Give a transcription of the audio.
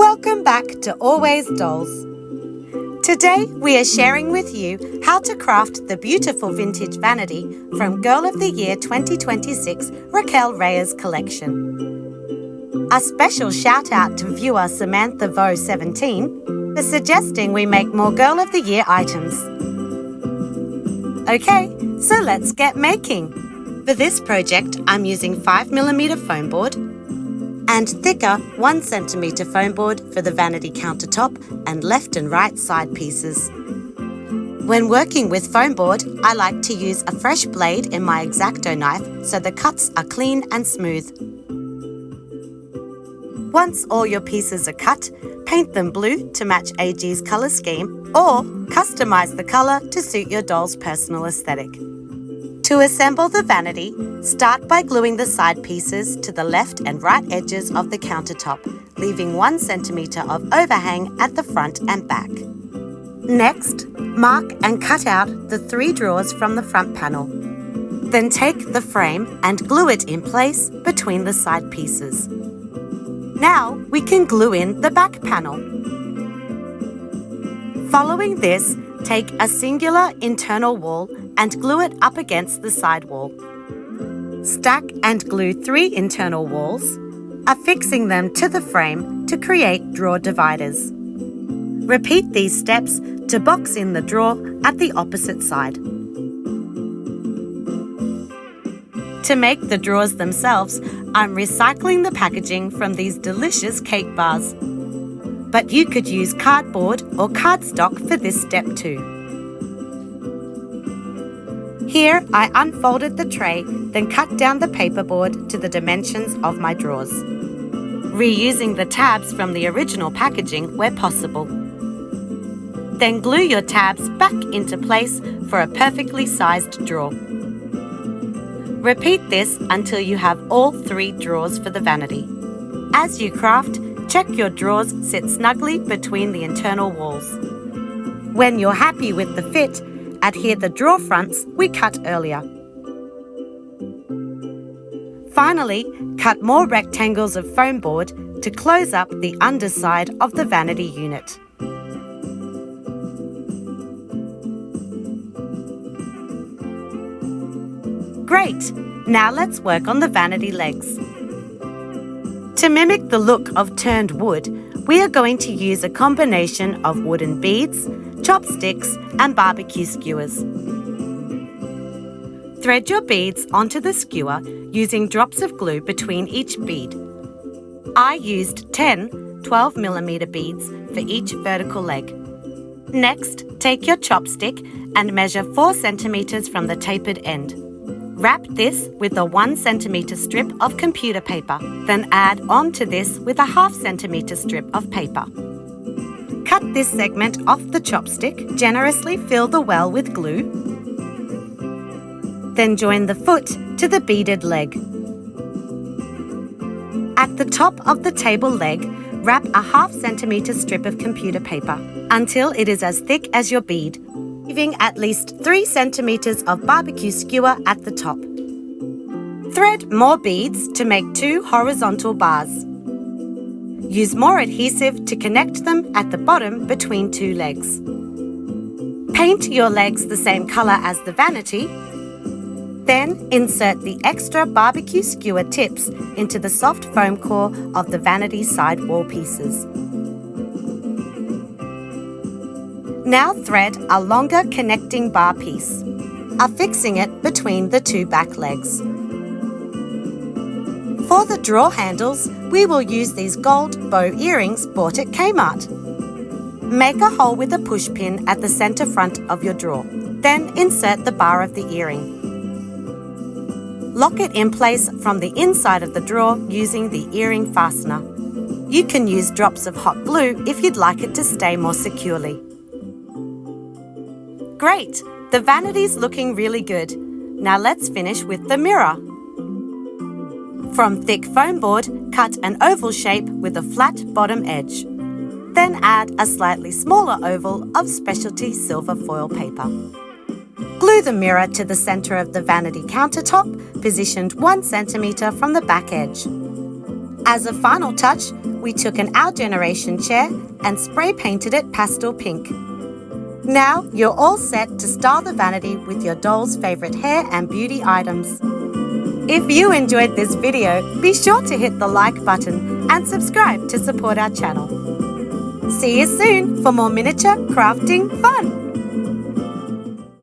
Welcome back to Always Dolls. Today we are sharing with you how to craft the beautiful vintage vanity from Girl of the Year 2026 Raquel Reyes collection. A special shout out to viewer Samantha Vo 17 for suggesting we make more Girl of the Year items. Okay, so let's get making. For this project I'm using 5mm foam board and thicker 1cm foam board for the vanity countertop and left and right side pieces. When working with foam board, I like to use a fresh blade in my X-Acto knife so the cuts are clean and smooth. Once all your pieces are cut, paint them blue to match AG's colour scheme or customise the colour to suit your doll's personal aesthetic. To assemble the vanity, start by gluing the side pieces to the left and right edges of the countertop, leaving 1cm of overhang at the front and back. Next, mark and cut out the 3 drawers from the front panel. Then take the frame and glue it in place between the side pieces. Now we can glue in the back panel. Following this, take a singular internal wall and glue it up against the side wall. Stack and glue 3 internal walls, affixing them to the frame to create drawer dividers. Repeat these steps to box in the drawer at the opposite side. To make the drawers themselves, I'm recycling the packaging from these delicious cake bars. But you could use cardboard or cardstock for this step too. Here, I unfolded the tray, then cut down the paperboard to the dimensions of my drawers, reusing the tabs from the original packaging where possible. Then glue your tabs back into place for a perfectly sized drawer. Repeat this until you have all 3 drawers for the vanity. As you craft, check your drawers sit snugly between the internal walls. When you're happy with the fit, adhere the drawer fronts we cut earlier. Finally, cut more rectangles of foam board to close up the underside of the vanity unit. Great! Now let's work on the vanity legs. To mimic the look of turned wood, we are going to use a combination of wooden beads, chopsticks and barbecue skewers. Thread your beads onto the skewer using drops of glue between each bead. I used 10 12mm beads for each vertical leg. Next, take your chopstick and measure 4 cm from the tapered end. Wrap this with a 1cm strip of computer paper, then add onto this with a 1/2 cm strip of paper. Cut this segment off the chopstick, generously fill the well with glue, then join the foot to the beaded leg. At the top of the table leg, wrap a 1/2 cm strip of computer paper until it is as thick as your bead, leaving at least 3 cm of barbecue skewer at the top. Thread more beads to make 2 horizontal bars. Use more adhesive to connect them at the bottom between 2 legs. Paint your legs the same colour as the vanity. Then insert the extra barbecue skewer tips into the soft foam core of the vanity side wall pieces. Now thread a longer connecting bar piece, affixing it between the 2 back legs. For the drawer handles, we will use these gold bow earrings bought at Kmart. Make a hole with a push pin at the centre front of your drawer, then insert the bar of the earring. Lock it in place from the inside of the drawer using the earring fastener. You can use drops of hot glue if you'd like it to stay more securely. Great! The vanity's looking really good. Now let's finish with the mirror. From thick foam board, cut an oval shape with a flat bottom edge. Then add a slightly smaller oval of specialty silver foil paper. Glue the mirror to the centre of the vanity countertop, positioned 1 cm from the back edge. As a final touch, we took an Our Generation chair and spray painted it pastel pink. Now you're all set to style the vanity with your doll's favourite hair and beauty items. If you enjoyed this video, be sure to hit the like button and subscribe to support our channel. See you soon for more miniature crafting fun!